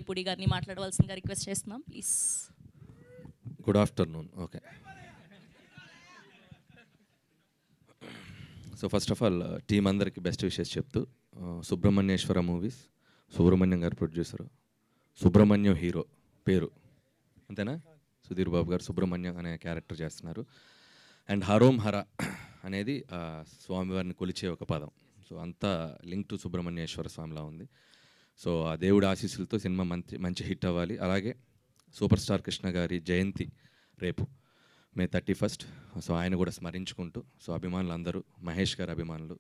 పుడి గారిని మాట్లాడవలసిందిగా రిక్వెస్ట్ చేస్తున్నాం please. Good afternoon. Okay, so first of all team అందరికి బెస్ట్ విషెస్ చెప్తూ, సుబ్రహ్మణ్యేశ్వర మూవీస్, సుబ్రహ్మణ్యం గారు ప్రొడ్యూసరు, సుబ్రహ్మణ్యం హీరో పేరు అంతేనా, సుధీర్ బాబు గారు సుబ్రహ్మణ్యం అనే క్యారెక్టర్ చేస్తున్నారు. అండ్ హరోం హర అనేది స్వామివారిని కొలిచే ఒక పదం. సో అంతా లింక్ టు సుబ్రహ్మణ్యేశ్వర స్వామిలా ఉంది. సో ఆ దేవుడి ఆశీస్సులతో సినిమా మంచి హిట్ అవ్వాలి. అలాగే సూపర్ స్టార్ కృష్ణ గారి జయంతి రేపు మే 31. సో ఆయన కూడా స్మరించుకుంటూ, సో అభిమానులు అందరూ, మహేష్ గారి అభిమానులు,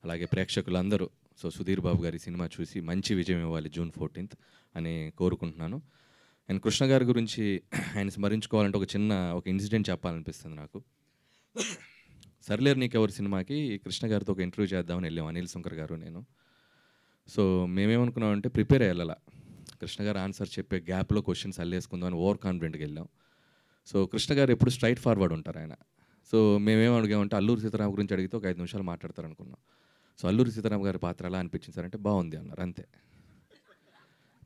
అలాగే ప్రేక్షకులందరూ సో సుధీర్ బాబు గారి సినిమా చూసి మంచి విజయం ఇవ్వాలి June 14th అని కోరుకుంటున్నాను. అండ్ కృష్ణ గారి గురించి ఆయన స్మరించుకోవాలంటే ఒక ఇన్సిడెంట్ చెప్పాలనిపిస్తుంది నాకు. సర్లేరు నీకెవరు సినిమాకి కృష్ణ గారితో ఒక ఇంటర్వ్యూ చేద్దామని వెళ్ళాం, అనిల్ శంకర్ గారు నేను. సో మేమేమనుకున్నామంటే ప్రిపేర్ అయ్యాల, కృష్ణ గారు ఆన్సర్ చెప్పే గ్యాప్లో క్వశ్చన్స్ అల్లేసుకుందామని ఓవర్ కాన్ఫిడెంట్గా వెళ్ళాం. సో కృష్ణ గారు ఎప్పుడు స్ట్రైట్ ఫార్వర్డ్ ఉంటారు ఆయన. సో మేమేం అడిగామంటే అల్లూరి సీతారామ గురించి అడిగితే ఒక 5 నిమిషాలు మాట్లాడతారు అనుకున్నాం. సో అల్లూరి సీతారామ గారి పాత్ర ఎలా అనిపించింది సార్ అంటే బాగుంది అన్నారు, అంతే.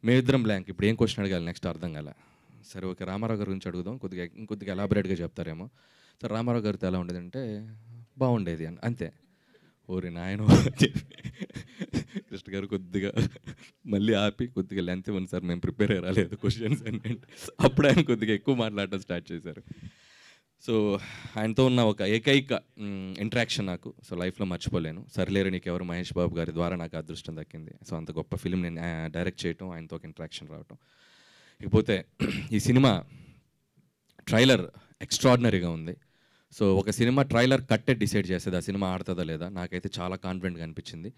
మేమిద్దరం బ్లాంక్, ఇప్పుడు ఏం క్వశ్చన్ అడగాలి నెక్స్ట్ అర్థం కాల. సరే ఓకే, రామారావు గారి గురించి అడుగుదాం, ఇంకొద్దిగా ఎలాబరేట్గా చెప్తారేమో. సార్ రామారావు గారితో ఎలా ఉండేదంటే బాగుండేది అని, అంతే. ఓరి నాయన, కృష్ణ గారు కొద్దిగా మళ్ళీ ఆపి కొద్దిగా లెంత్ ఇవ్వండి సార్, మేము ప్రిపేర్ అయ్యి రాలేదు క్వశ్చన్స్ అంటే అప్పుడు ఆయన కొద్దిగా ఎక్కువ మాట్లాడటం స్టార్ట్ చేశారు. సో ఆయనతో ఉన్న ఒక ఏకైక ఇంటరాక్షన్ నాకు సో లైఫ్లో మర్చిపోలేను. సర్లేరు నీకెవరు మహేష్ బాబు గారి ద్వారా నాకు అదృష్టం దక్కింది. సో అంత గొప్ప ఫిలిం నేను డైరెక్ట్ చేయటం, ఆయనతో ఒక ఇంటరాక్షన్ రావటం. ఇకపోతే ఈ సినిమా ట్రైలర్ ఎక్స్ట్రాడినరీగా ఉంది. సో ఒక సినిమా ట్రైలర్ కట్టే డిసైడ్ చేసేది ఆ సినిమా ఆడుతుందా లేదా. నాకైతే చాలా కాన్ఫిడెంట్గా అనిపించింది.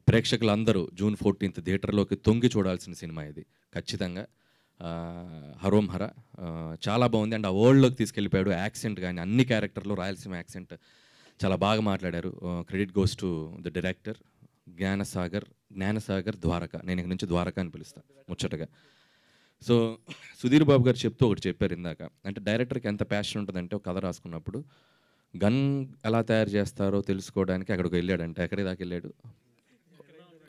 ప్రేక్షకులందరూ June 14th థియేటర్లోకి తొంగి చూడాల్సిన సినిమా ఇది ఖచ్చితంగా. హరోం హర చాలా బాగుంది. అండ్ ఆ వరల్డ్లోకి తీసుకెళ్ళిపోయాడు. యాక్సెంట్ కానీ అన్ని క్యారెక్టర్లు రాయలసీమ యాక్సెంట్ చాలా బాగా మాట్లాడారు. Credit goes to the director Gnanasagar Dwaraka. నేను ఇక నుంచి ద్వారక అని పిలుస్తాను ముచ్చటగా. సో సుధీర్ బాబు గారు చెప్తూ ఒకటి చెప్పారు ఇందాక, అంటే డైరెక్టర్కి ఎంత ప్యాషన్ ఉంటుందంటే ఒక కథ రాసుకున్నప్పుడు గన్ ఎలా తయారు చేస్తారో తెలుసుకోవడానికి అక్కడికి వెళ్ళాడంటే. ఎక్కడి దాకా వెళ్ళాడు,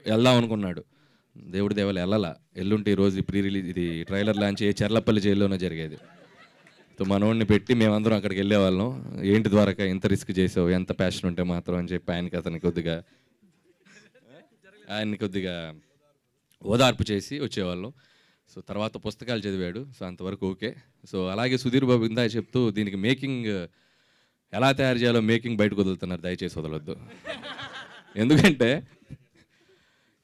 వెళ్దాం అనుకున్నాడు, దేవుడి దేవాలు వెళ్ళాలా. ఎల్లుంటే ఈరోజు ప్రీ రిలీజ్ ఇది ట్రైలర్ లాంచ్ చెర్లపల్లి జైల్లోనే జరిగేది. సో మనోడిని పెట్టి మేమందరం అక్కడికి వెళ్ళేవాళ్ళం. ఏంటి ద్వారక ఇంత రిస్క్ చేసావు, ఎంత ప్యాషన్ ఉంటే మాత్రం అని చెప్పి ఆయనకి కొద్దిగా ఓదార్పు చేసి వచ్చేవాళ్ళం. సో తర్వాత పుస్తకాలు చదివాడు. సో అంతవరకు ఓకే. సో అలాగే సుధీర్ బాబు ఇందాక చెప్తూ దీనికి మేకింగ్ ఎలా తయారు చేయాలో మేకింగ్ బయటకు వదులుతున్నారు, దయచేసి వదలొద్దు. ఎందుకంటే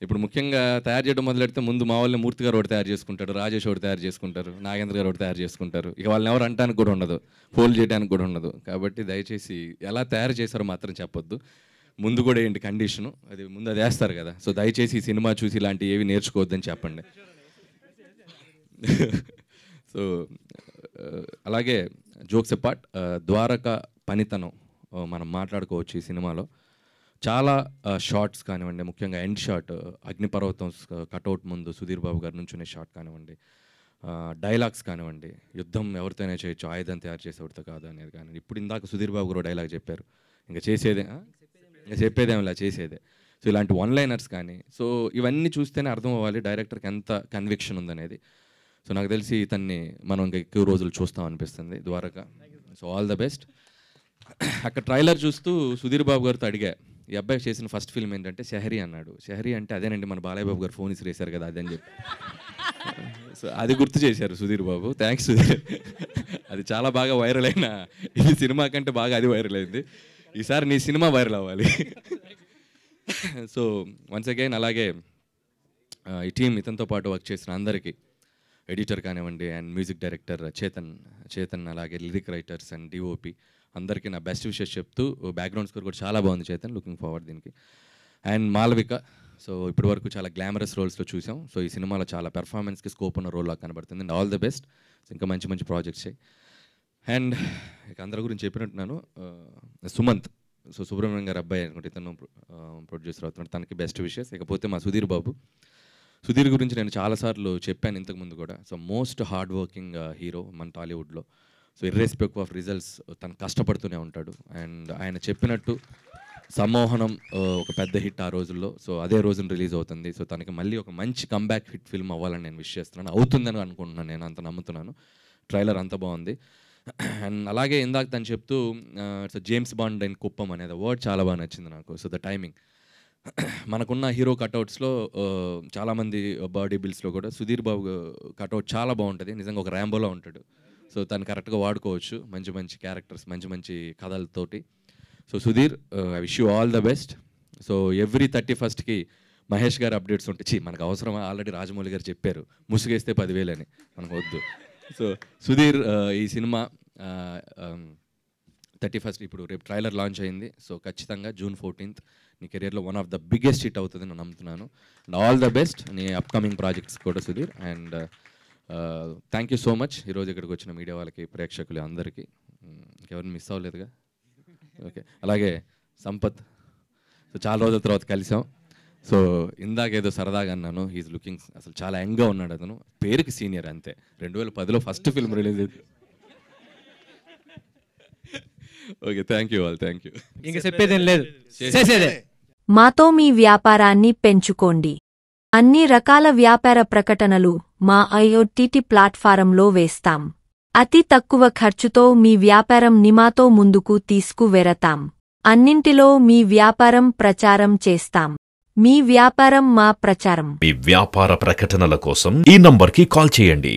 ఇప్పుడు ముఖ్యంగా తయారు చేయడం మొదలెడితే ముందు మా వాళ్ళని మూర్తి గారు ఒకటి తయారు చేసుకుంటాడు, రాజేష్ ఒకటి తయారు చేసుకుంటారు, నాగేంద్ర గారు ఒకటి తయారు చేసుకుంటారు. ఇక వాళ్ళని ఎవరు అంటానికి కూడా ఉండదు, ఫోల్ చేయడానికి కూడా ఉండదు. కాబట్టి దయచేసి ఎలా తయారు చేశారో మాత్రం చెప్పొద్దు. ముందు కూడా ఏంటి కండిషను, ముందు అది వేస్తారు కదా. సో దయచేసి ఈ సినిమా చూసి ఇలాంటివి ఏవి నేర్చుకోవద్దని చెప్పండి. సో అలాగే జోక్స్ అపార్ట్, ద్వారక పనితనం మనం మాట్లాడుకోవచ్చు. ఈ సినిమాలో చాలా షార్ట్స్ కానివ్వండి, ముఖ్యంగా ఎండ్ షాట్ అగ్నిపర్వతం కటౌట్ ముందు సుధీర్ బాబు గారి నుంచునే షాట్ కానివ్వండి, డైలాగ్స్ కానివ్వండి, యుద్ధం ఎవరితోనే చేయొచ్చు ఆయుధం తయారు చేసేవాడితో కాదు అనేది కానివ్వండి. ఇప్పుడు ఇందాక సుధీర్ బాబు గారు డైలాగ్ చెప్పారు, ఇంకా చెప్పేదేం ఇలా చేసేదే. సో ఇలాంటి వన్లైనర్స్ కానీ, సో ఇవన్నీ చూస్తేనే అర్థం అవ్వాలి డైరెక్టర్కి ఎంత కన్విక్షన్ ఉందనేది. సో నాకు తెలిసి ఇతన్ని మనం ఇంకా ఎక్కువ రోజులు చూస్తాం అనిపిస్తుంది Dwaraka. So all the best. అక్కడ ట్రైలర్ చూస్తూ సుధీర్ బాబు గారితో అడిగా, ఈ అబ్బాయి చేసిన ఫస్ట్ ఫిల్మ్ ఏంటంటే షహరీ అన్నాడు. షహరీ అంటే అదేనండి మన బాలయ్య బాబు గారు ఫోన్ ఇసిరేశారు కదా అదని చెప్పి. సో అది గుర్తు చేశారు సుధీర్ బాబు, థ్యాంక్స్ సుధీర్. అది చాలా బాగా వైరల్ అయిన ఈ సినిమా కంటే బాగా అది వైరల్ అయింది. ఈసారి నీ సినిమా వైరల్ అవ్వాలి. సో వన్స్ అగైన్ అలాగే ఈ టీం ఇతనితో పాటు వర్క్ చేసిన అందరికీ, ఎడిటర్ కానివ్వండి అండ్ మ్యూజిక్ డైరెక్టర్ చేతన్ అలాగే లిరిక్ రైటర్స్ అండ్ డిఓపి అందరికీ నా బెస్ట్ విషెస్ చెప్తూ, బ్యాక్గ్రౌండ్ స్కోర్ కూడా చాలా బాగుంది చేతన్, లుకింగ్ ఫార్వర్డ్ దీనికి. అండ్ మాలవిక, సో ఇప్పటి వరకు చాలా గ్లామరస్ రోల్స్లో చూసాం. సో ఈ సినిమాలో చాలా పెర్ఫార్మెన్స్కి స్కోప్ ఉన్న రోల్ లాగా కనబడుతుంది. And all the best. ఇంకా మంచి మంచి ప్రాజెక్ట్స్ చేయి. అండ్ ఇక అందరి గురించి చెప్పినట్టున్నాను. సుమంత్, సో సుబ్రహ్మణ్యం గారి అబ్బాయి అనుకుంటే ఇతను ప్రొడ్యూసర్ అవుతున్నాడు, తనకి బెస్ట్ విషెస్. ఇకపోతే మా సుధీర్ బాబు, సుధీర్ గురించి నేను చాలాసార్లు చెప్పాను ఇంతకుముందు కూడా. So most hard working hero మన టాలీవుడ్లో. సో ఇర్రెస్పెక్ట్ ఆఫ్ రిజల్ట్స్ తను కష్టపడుతూనే ఉంటాడు. అండ్ ఆయన చెప్పినట్టు సమ్మోహనం ఒక పెద్ద హిట్ ఆ రోజుల్లో. సో అదే రోజున రిలీజ్ అవుతుంది. సో తనకి మళ్ళీ ఒక మంచి కంబ్యాక్ హిట్ ఫిల్మ్ అవ్వాలని నేను విష్ చేస్తున్నాను. అవుతుందని అనుకుంటున్నాను, నేను అంత నమ్ముతున్నాను. ట్రైలర్ అంత బాగుంది. అండ్ అలాగే ఇందాక తను చెప్తూ so James bond and Kuppam అనేది వర్డ్ చాలా బాగా నచ్చింది నాకు. సో ద టైమింగ్, మనకున్న హీరో కట్అవుట్స్లో చాలామంది బాడీ బిల్స్లో కూడా సుధీర్ బాబు కట్అవుట్ చాలా బాగుంటుంది. నిజంగా ఒక ర్యాంబోలో ఉంటాడు. సో తను కరెక్ట్గా వాడుకోవచ్చు మంచి మంచి క్యారెక్టర్స్, మంచి మంచి కథలతోటి. So Sudheer, I wish you all the best. So every 31st Mahesh garu updates ఉంటాయి. మనకు అవసరమా? ఆల్రెడీ రాజమౌళి గారు చెప్పారు, ముసుగేస్తే 10,000 అని, మనకు వద్దు. సో సుధీర్, ఈ సినిమా 31st ఇప్పుడు రేపు ట్రైలర్ లాంచ్ అయింది. సో ఖచ్చితంగా June 14th నీ కెరియర్లో one of the biggest hit అవుతుంది నేను నమ్ముతున్నాను. అండ్ ఆల్ ద బెస్ట్ నీ అప్కమింగ్ ప్రాజెక్ట్స్ కూడా Sudheer. And thank you so much ఈరోజు ఇక్కడికి వచ్చిన మీడియా వాళ్ళకి, ప్రేక్షకులు అందరికీ. ఇంకెవరిని మిస్ అవ్వలేదుగా? ఓకే. అలాగే సంపత్, సో చాలా రోజుల తర్వాత కలిసాం. సో ఇందాకేదో సరదాగా అన్నాను, హీఈస్ లుకింగ్ అసలు చాలా యంగ్గా ఉన్నాడు. అతను పేరుకి సీనియర్ అంతే. 2010లో ఫస్ట్ ఫిల్మ్ రిలీజ్ అయింది. Okay, thank you all, thank you. ఇంకా చెప్పేదేం లేదు, చేసేదే. మాతో మీ వ్యాపారాన్ని పెంచుకోండి. అన్ని రకాల వ్యాపార ప్రకటనలు మా IoT ప్లాట్ఫారంలో వేస్తాం. అతి తక్కువ ఖర్చుతో మీ వ్యాపారం నిమాతో ముందుకు తీసుకువెరతాం. అన్నింటిలో మీ వ్యాపారం ప్రచారం చేస్తాం. మీ వ్యాపారం మా ప్రచారం. మీ వ్యాపార ప్రకటనల కోసం ఈ నంబర్కి కాల్ చేయండి.